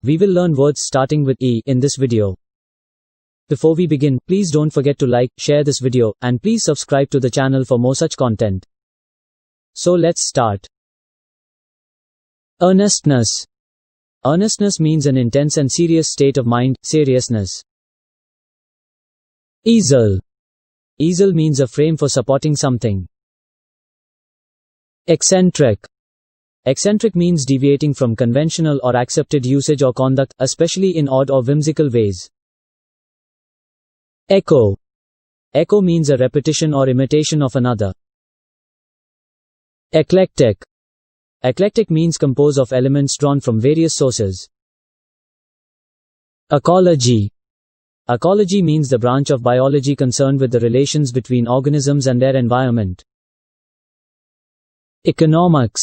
We will learn words starting with E in this video. Before we begin, please don't forget to like, share this video, and please subscribe to the channel for more such content. So let's start. Earnestness. Earnestness means an intense and serious state of mind, seriousness. Easel. Easel means a frame for supporting something. Eccentric. Eccentric means deviating from conventional or accepted usage or conduct, especially in odd or whimsical ways. Echo. Echo means a repetition or imitation of another. Eclectic. Eclectic means composed of elements drawn from various sources. Ecology. Ecology means the branch of biology concerned with the relations between organisms and their environment. Economics.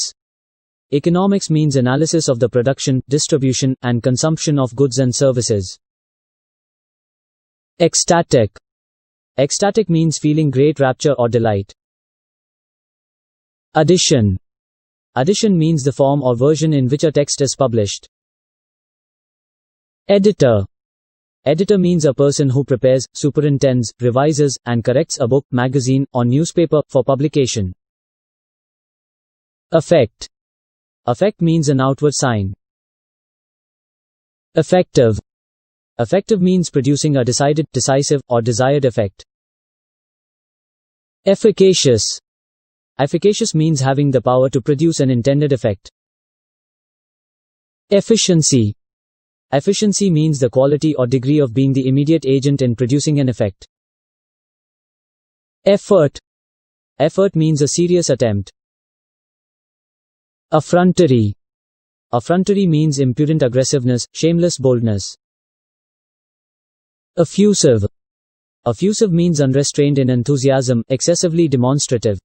Economics means analysis of the production, distribution, and consumption of goods and services. Ecstatic. Ecstatic means feeling great rapture or delight. Addition. Addition means the form or version in which a text is published. Editor. Editor means a person who prepares, superintends, revises, and corrects a book, magazine, or newspaper for publication. Effect. Effect means an outward sign. Effective. Effective means producing a decided, decisive, or desired effect. Efficacious. Efficacious means having the power to produce an intended effect. Efficiency. Efficiency means the quality or degree of being the immediate agent in producing an effect. Effort. Effort means a serious attempt. Effrontery. Effrontery means impudent aggressiveness, shameless boldness. Effusive. Effusive means unrestrained in enthusiasm, excessively demonstrative.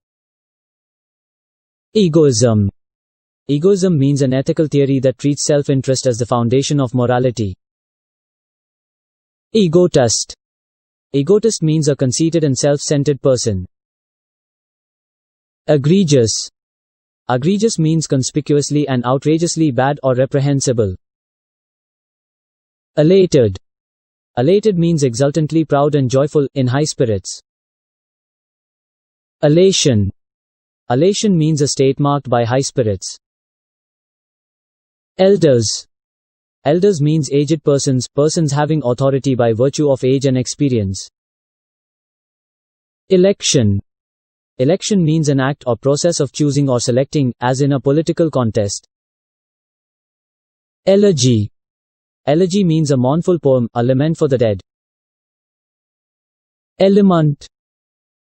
Egoism. Egoism means an ethical theory that treats self-interest as the foundation of morality. Egotist. Egotist means a conceited and self-centered person. Egregious. Egregious means conspicuously and outrageously bad or reprehensible. Elated. Elated means exultantly proud and joyful, in high spirits. Elation. Elation means a state marked by high spirits. Elders. Elders means aged persons, persons having authority by virtue of age and experience. Election. Election means an act or process of choosing or selecting, as in a political contest. Elegy. Elegy means a mournful poem, a lament for the dead. Element.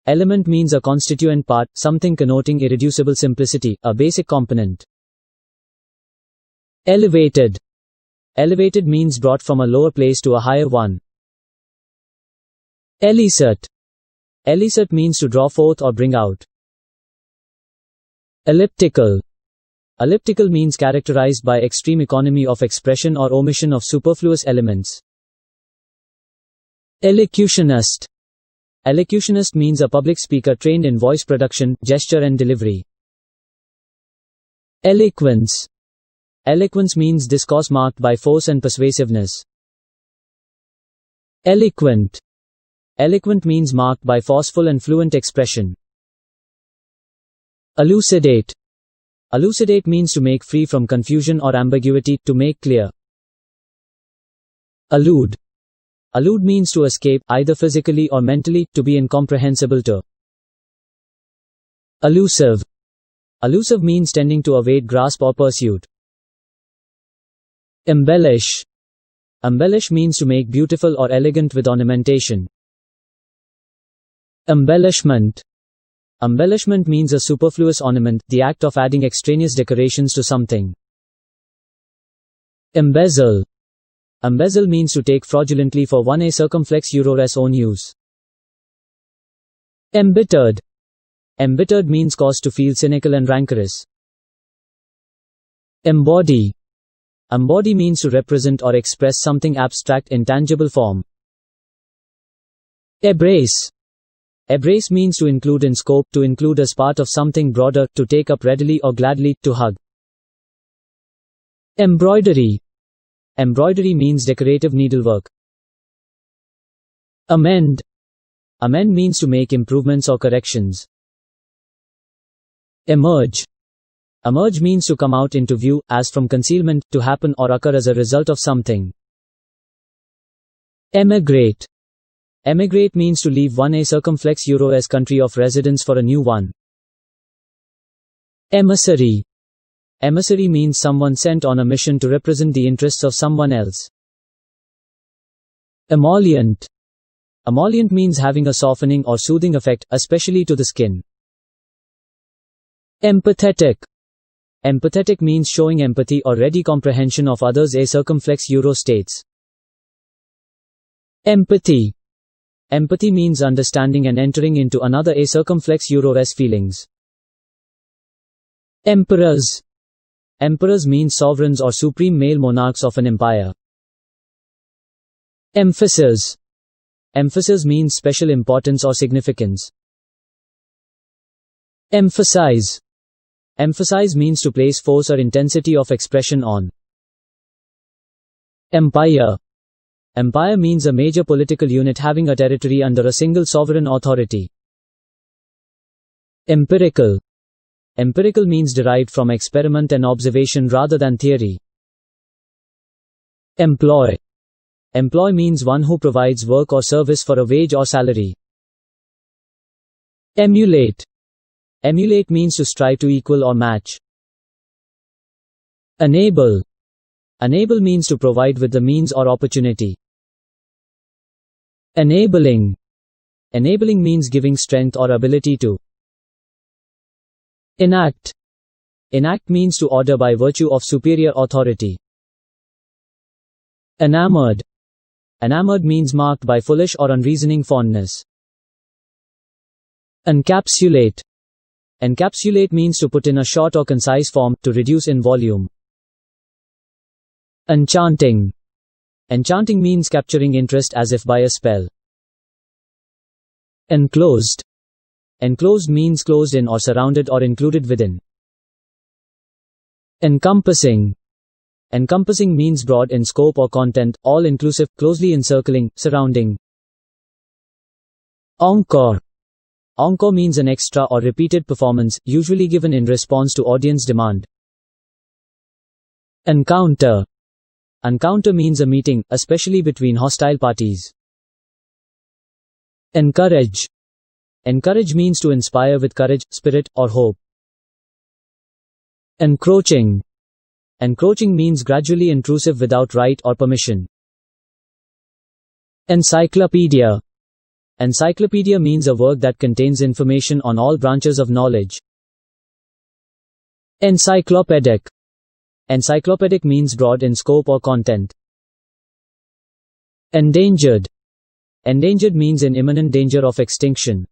Element means a constituent part, something connoting irreducible simplicity, a basic component. Elevated. Elevated means brought from a lower place to a higher one. Elicit. Elicit means to draw forth or bring out. Elliptical. Elliptical means characterized by extreme economy of expression or omission of superfluous elements. Elocutionist. Elocutionist means a public speaker trained in voice production, gesture and delivery. Eloquence. Eloquence means discourse marked by force and persuasiveness. Eloquent. Eloquent means marked by forceful and fluent expression. Elucidate. Elucidate means to make free from confusion or ambiguity, to make clear. Allude. Allude means to escape, either physically or mentally, to be incomprehensible to. Elusive. Elusive means tending to evade grasp or pursuit. Embellish. Embellish means to make beautiful or elegant with ornamentation. Embellishment. Embellishment means a superfluous ornament, the act of adding extraneous decorations to something. Embezzle. Embezzle means to take fraudulently for u.s.a circumflex s own use. Embittered. Embittered means cause to feel cynical and rancorous. Embody. Embody means to represent or express something abstract in tangible form. Embrace. Embrace means to include in scope, to include as part of something broader, to take up readily or gladly, to hug. Embroidery. Embroidery means decorative needlework. Amend. Amend means to make improvements or corrections. Emerge. Emerge means to come out into view, as from concealment, to happen or occur as a result of something. Emigrate. Emigrate means to leave one a circumflex u.s. country of residence for a new one. Emissary. Emissary means someone sent on a mission to represent the interests of someone else. Emollient. Emollient means having a softening or soothing effect, especially to the skin. Empathetic. Empathetic means showing empathy or ready comprehension of others a circumflex euro states. Empathy. Empathy means understanding and entering into another a circumflex euro-s feelings. Emperors. Emperors mean sovereigns or supreme male monarchs of an empire. Emphasis. Emphasis means special importance or significance. Emphasize. Emphasize means to place force or intensity of expression on. Empire. Empire means a major political unit having a territory under a single sovereign authority. Empirical. Empirical means derived from experiment and observation rather than theory. Employ. Employ means one who provides work or service for a wage or salary. Emulate. Emulate means to strive to equal or match. Enable. Enable means to provide with the means or opportunity. Enabling. Enabling means giving strength or ability to. Enact. Enact means to order by virtue of superior authority. Enamored. Enamored means marked by foolish or unreasoning fondness. Encapsulate. Encapsulate means to put in a short or concise form, to reduce in volume. Enchanting. Enchanting means capturing interest as if by a spell. Enclosed. Enclosed means closed in or surrounded or included within. Encompassing. Encompassing means broad in scope or content, all-inclusive, closely encircling, surrounding. Encore. Encore means an extra or repeated performance, usually given in response to audience demand. Encounter. Encounter means a meeting, especially between hostile parties. Encourage. Encourage means to inspire with courage, spirit, or hope. Encroaching. Encroaching means gradually intrusive without right or permission. Encyclopedia. Encyclopedia means a work that contains information on all branches of knowledge. Encyclopedic. Encyclopedic means broad in scope or content. Endangered. Endangered means in imminent danger of extinction.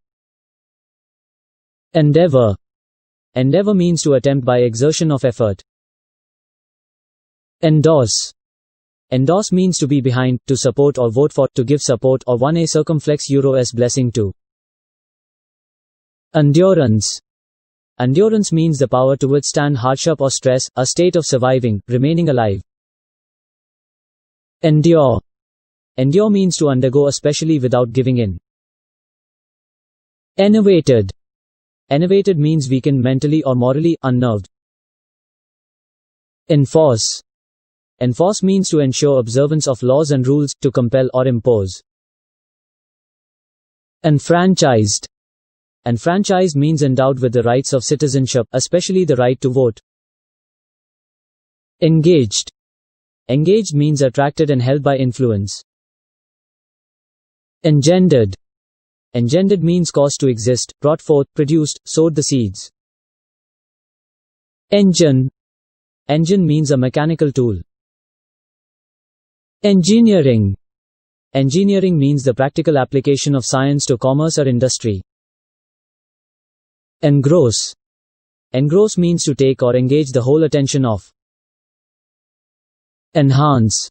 Endeavor. Endeavor means to attempt by exertion of effort. Endorse. Endorse means to be behind, to support or vote for, to give support or one a circumflex euro-s blessing to. Endurance. Endurance means the power to withstand hardship or stress, a state of surviving, remaining alive. Endure. Endure means to undergo especially without giving in. Enervated. Enervated means weakened mentally or morally, unnerved. Enforce. Enforce means to ensure observance of laws and rules, to compel or impose. Enfranchised. Enfranchised means endowed with the rights of citizenship, especially the right to vote. Engaged. Engaged means attracted and held by influence. Engendered. Engendered means caused to exist, brought forth, produced, sowed the seeds. Engine. Engine means a mechanical tool. Engineering. Engineering means the practical application of science to commerce or industry. Engross. Engross means to take or engage the whole attention of. Enhance.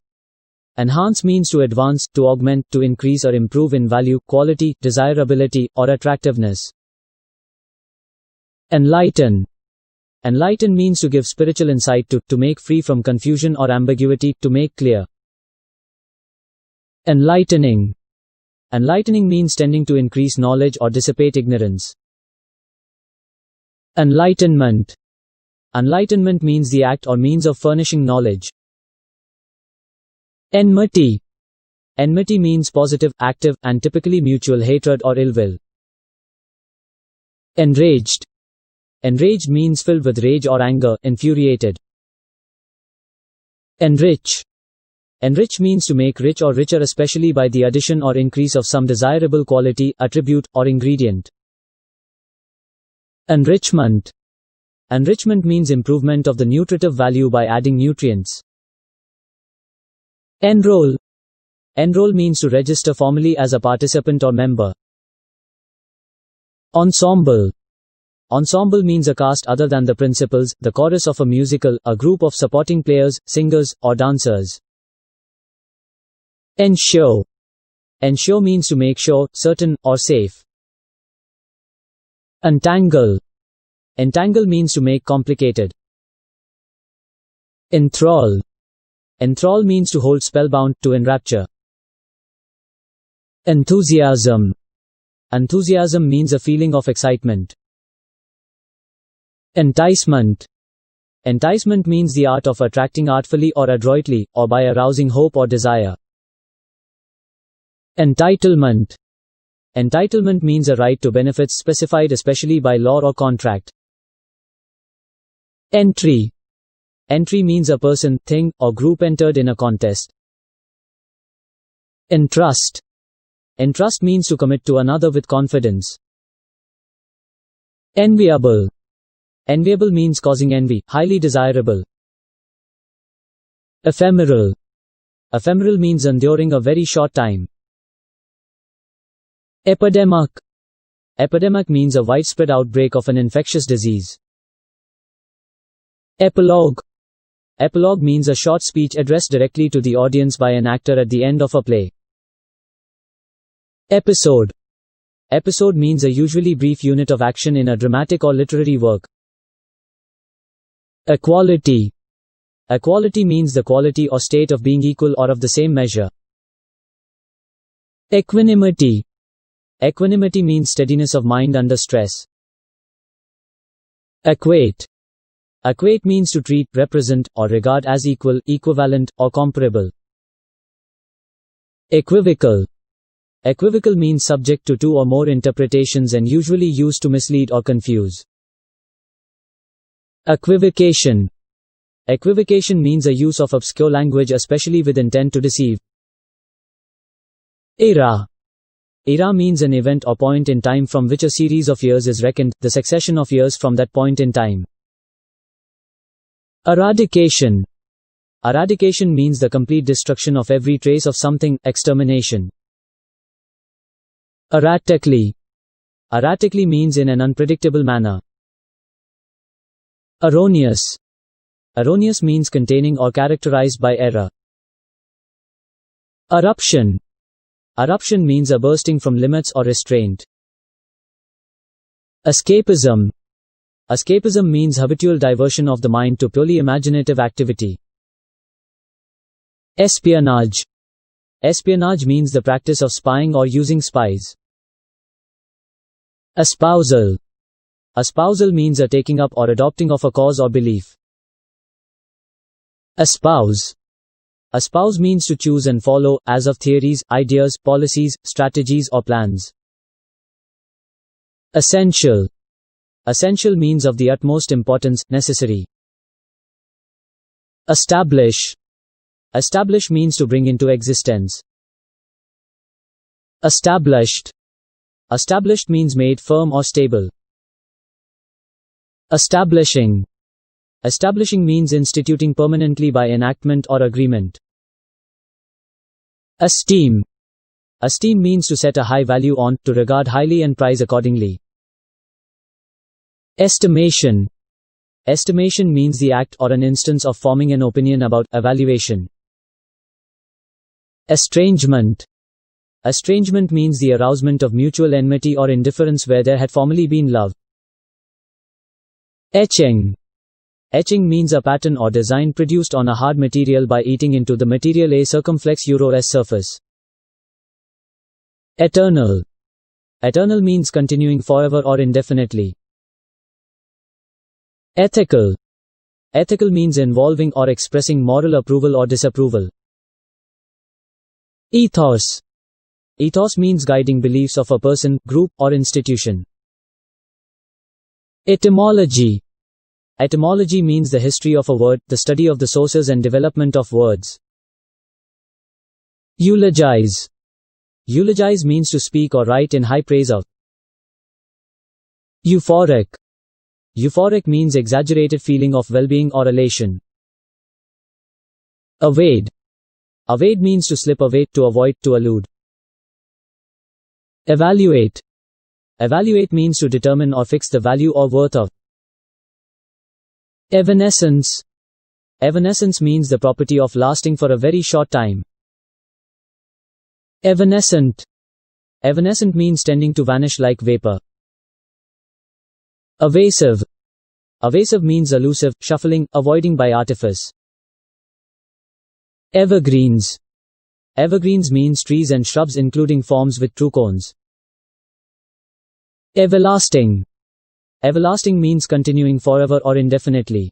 Enhance means to advance, to augment, to increase or improve in value, quality, desirability, or attractiveness. Enlighten. Enlighten means to give spiritual insight to make free from confusion or ambiguity, to make clear. Enlightening. Enlightening means tending to increase knowledge or dissipate ignorance. Enlightenment. Enlightenment means the act or means of furnishing knowledge. Enmity. Enmity means positive, active, and typically mutual hatred or ill will. Enraged. Enraged means filled with rage or anger, infuriated. Enrich. Enrich means to make rich or richer, especially by the addition or increase of some desirable quality, attribute, or ingredient. Enrichment. Enrichment means improvement of the nutritive value by adding nutrients. Enroll. Enroll means to register formally as a participant or member. Ensemble. Ensemble means a cast other than the principals, the chorus of a musical, a group of supporting players, singers, or dancers. Ensure. Ensure means to make sure, certain, or safe. Entangle. Entangle means to make complicated. Enthrall. Enthrall means to hold spellbound, to enrapture. Enthusiasm. Enthusiasm means a feeling of excitement. Enticement. Enticement means the art of attracting artfully or adroitly, or by arousing hope or desire. Entitlement. Entitlement means a right to benefits specified especially by law or contract. Entry. Entry means a person, thing, or group entered in a contest. Entrust. Entrust means to commit to another with confidence. Enviable. Enviable means causing envy, highly desirable. Ephemeral. Ephemeral means enduring a very short time. Epidemic. Epidemic means a widespread outbreak of an infectious disease. Epilogue. Epilogue means a short speech addressed directly to the audience by an actor at the end of a play. Episode. Episode means a usually brief unit of action in a dramatic or literary work. Equality. Equality means the quality or state of being equal or of the same measure. Equanimity. Equanimity means steadiness of mind under stress. Equate. Equate means to treat, represent, or regard as equal, equivalent, or comparable. Equivocal. Equivocal means subject to two or more interpretations and usually used to mislead or confuse. Equivocation. Equivocation means a use of obscure language especially with intent to deceive. Era. Era means an event or point in time from which a series of years is reckoned, the succession of years from that point in time. Eradication. Eradication means the complete destruction of every trace of something, extermination. Erratically. Erratically means in an unpredictable manner. Erroneous. Erroneous means containing or characterized by error. Eruption. Eruption means a bursting from limits or restraint. Escapism. Escapism means habitual diversion of the mind to purely imaginative activity. Espionage. Espionage means the practice of spying or using spies. Espousal. Espousal means a taking up or adopting of a cause or belief. Espouse. Espouse means to choose and follow, as of theories, ideas, policies, strategies or plans. Essential. Essential means of the utmost importance, necessary. Establish. Establish means to bring into existence. Established. Established means made firm or stable. Establishing. Establishing means instituting permanently by enactment or agreement. Esteem. Esteem means to set a high value on, to regard highly and prize accordingly. Estimation. Estimation means the act or an instance of forming an opinion about, evaluation. Estrangement. Estrangement means the arousement of mutual enmity or indifference where there had formerly been love. Etching. Etching means a pattern or design produced on a hard material by eating into the material a circumflex u.s.a surface. Eternal. Eternal means continuing forever or indefinitely. Ethical. Ethical means involving or expressing moral approval or disapproval. Ethos. Ethos means guiding beliefs of a person, group, or institution. Etymology. Etymology means the history of a word, the study of the sources and development of words. Eulogize. Eulogize means to speak or write in high praise of. Euphoric. Euphoric means exaggerated feeling of well-being or elation. Evade. Evade means to slip away, to avoid, to elude. Evaluate. Evaluate means to determine or fix the value or worth of. Evanescence. Evanescence means the property of lasting for a very short time. Evanescent. Evanescent means tending to vanish like vapor. Evasive. Evasive means elusive, shuffling, avoiding by artifice. Evergreens. Evergreens means trees and shrubs including forms with true cones. Everlasting. Everlasting means continuing forever or indefinitely.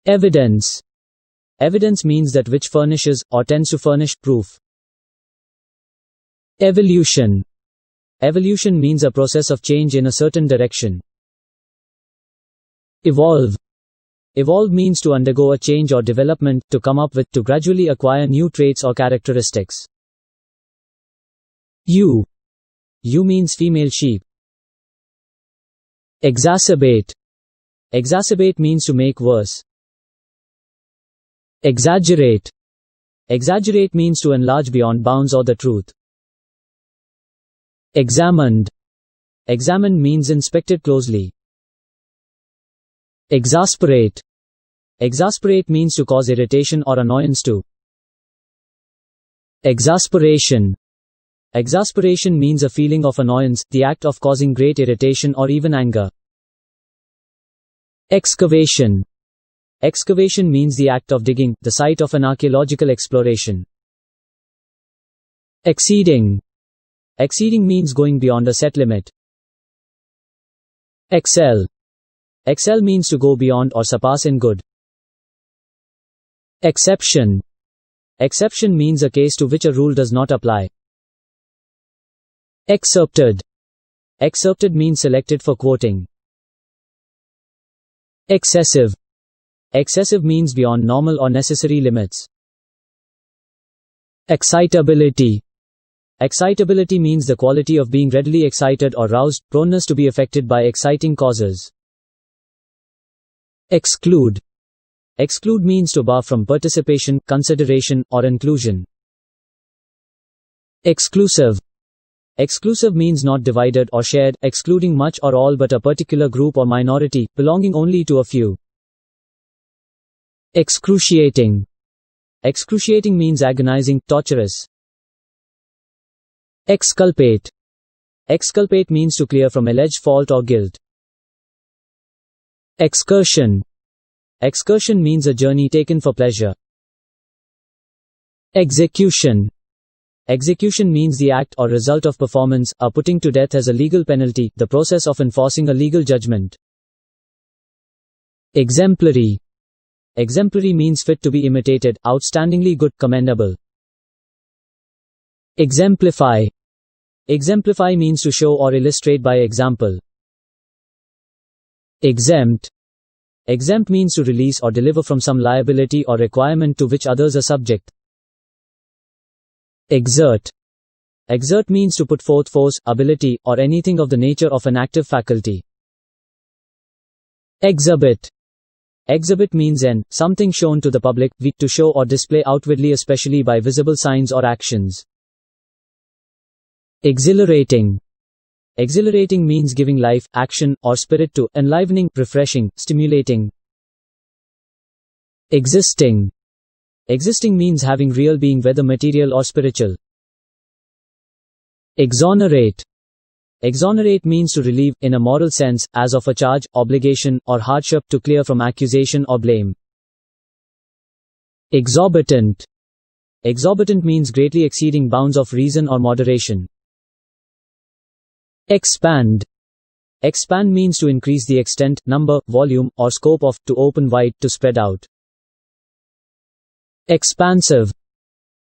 Evidence. Evidence means that which furnishes, or tends to furnish, proof. Evolution. Evolution means a process of change in a certain direction. Evolve. Evolve means to undergo a change or development, to come up with, to gradually acquire new traits or characteristics. Ewe. Ewe means female sheep. Exacerbate. Exacerbate means to make worse. Exaggerate. Exaggerate means to enlarge beyond bounds or the truth. Examined. Examined means inspected closely. Exasperate. Exasperate means to cause irritation or annoyance to. Exasperation. Exasperation means a feeling of annoyance, the act of causing great irritation or even anger. Excavation. Excavation means the act of digging, the site of an archaeological exploration. Exceeding. Exceeding means going beyond a set limit. Excel. Excel means to go beyond or surpass in good. Exception. Exception means a case to which a rule does not apply. Excerpted. Excerpted means selected for quoting. Excessive. Excessive means beyond normal or necessary limits. Excitability. Excitability means the quality of being readily excited or roused, proneness to be affected by exciting causes. Exclude. Exclude means to bar from participation, consideration, or inclusion. Exclusive. Exclusive means not divided or shared, excluding much or all but a particular group or minority, belonging only to a few. Excruciating. Excruciating means agonizing, torturous. Exculpate. Exculpate means to clear from alleged fault or guilt. Excursion. Excursion means a journey taken for pleasure. Execution. Execution means the act or result of performance, a putting to death as a legal penalty, the process of enforcing a legal judgment. Exemplary. Exemplary means fit to be imitated, outstandingly good, commendable. Exemplify. Exemplify means to show or illustrate by example. Exempt. Exempt means to release or deliver from some liability or requirement to which others are subject. Exert. Exert means to put forth force, ability, or anything of the nature of an active faculty. Exhibit. Exhibit means something shown to the public, to show or display outwardly, especially by visible signs or actions. Exhilarating. Exhilarating means giving life, action, or spirit to, enlivening, refreshing, stimulating. Existing. Existing means having real being, whether material or spiritual. Exonerate. Exonerate means to relieve, in a moral sense, as of a charge, obligation, or hardship, to clear from accusation or blame. Exorbitant. Exorbitant means greatly exceeding bounds of reason or moderation. Expand. Expand means to increase the extent, number, volume, or scope of, to open wide, to spread out. Expansive.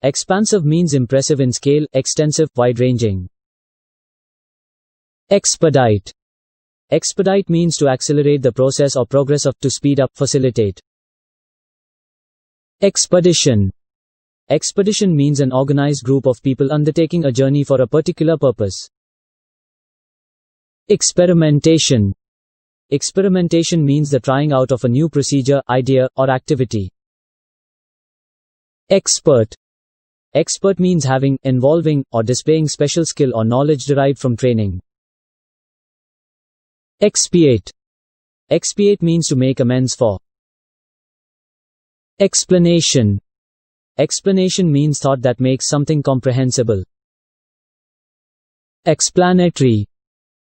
Expansive means impressive in scale, extensive, wide-ranging. Expedite. Expedite means to accelerate the process or progress of, to speed up, facilitate. Expedition. Expedition means an organized group of people undertaking a journey for a particular purpose. Experimentation. Experimentation means the trying out of a new procedure, idea, or activity. Expert. Expert means having, involving, or displaying special skill or knowledge derived from training. Expiate. Expiate means to make amends for. Explanation. Explanation means thought that makes something comprehensible. Explanatory.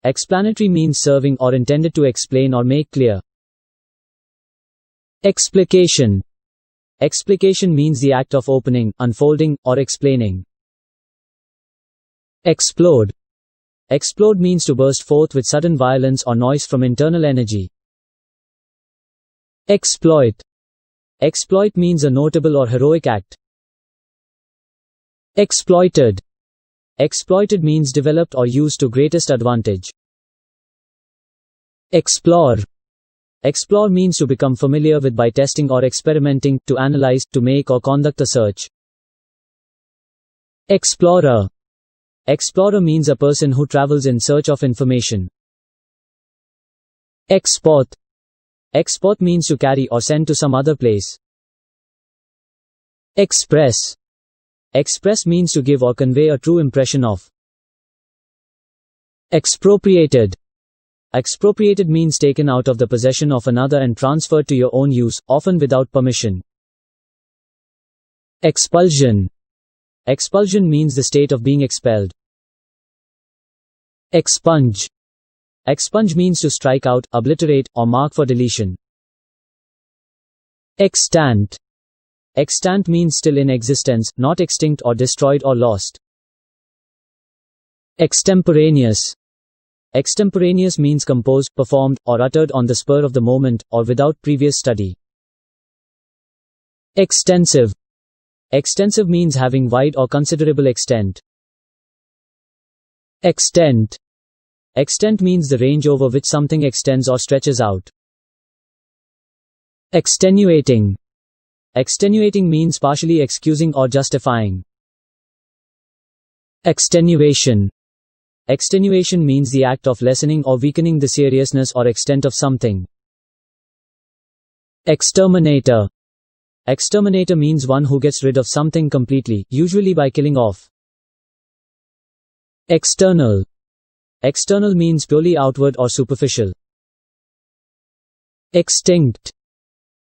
Explanatory means serving or intended to explain or make clear. Explication. Explication means the act of opening, unfolding, or explaining. Explode. Explode means to burst forth with sudden violence or noise from internal energy. Exploit. Exploit means a notable or heroic act. Exploited. Exploited means developed or used to greatest advantage. Explore. Explore means to become familiar with by testing or experimenting, to analyze, to make or conduct a search. Explorer. Explorer means a person who travels in search of information. Export. Export means to carry or send to some other place. Express. Express means to give or convey a true impression of. Expropriated. Expropriated means taken out of the possession of another and transferred to your own use, often without permission. Expulsion. Expulsion means the state of being expelled. Expunge. Expunge means to strike out, obliterate, or mark for deletion. Extant. Extant means still in existence, not extinct or destroyed or lost. Extemporaneous. Extemporaneous means composed, performed, or uttered on the spur of the moment, or without previous study. Extensive. Extensive means having wide or considerable extent. Extent. Extent means the range over which something extends or stretches out. Extenuating. Extenuating means partially excusing or justifying. Extenuation. Extenuation means the act of lessening or weakening the seriousness or extent of something. Exterminator. Exterminator means one who gets rid of something completely, usually by killing off. External. External means purely outward or superficial. Extinct.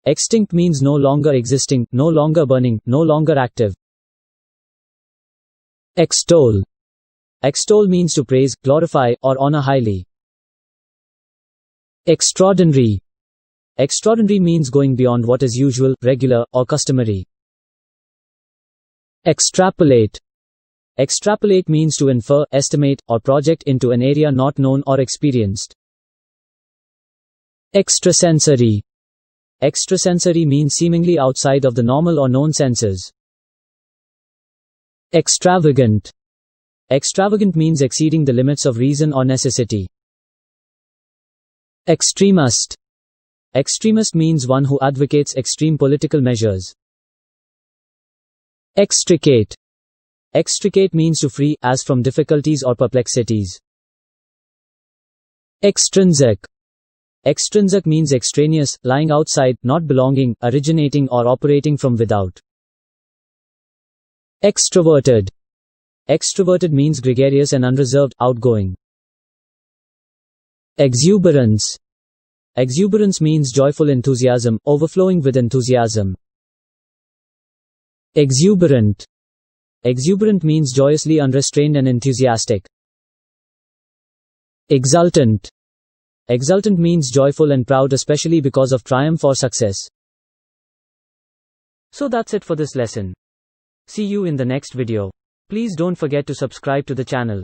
Extinct means no longer existing, no longer burning, no longer active. Extol. Extol means to praise, glorify, or honor highly. Extraordinary. Extraordinary means going beyond what is usual, regular, or customary. Extrapolate. Extrapolate means to infer, estimate, or project into an area not known or experienced. Extrasensory. Extrasensory means seemingly outside of the normal or known senses. Extravagant. Extravagant means exceeding the limits of reason or necessity. Extremist. Extremist means one who advocates extreme political measures. Extricate. Extricate means to free, as from difficulties or perplexities. Extrinsic. Extrinsic means extraneous, lying outside, not belonging, originating or operating from without. Extroverted. Extroverted means gregarious and unreserved, outgoing. Exuberance. Exuberance means joyful enthusiasm, overflowing with enthusiasm. Exuberant. Exuberant means joyously unrestrained and enthusiastic. Exultant. Exultant means joyful and proud, especially because of triumph or success. So that's it for this lesson. See you in the next video. Please don't forget to subscribe to the channel.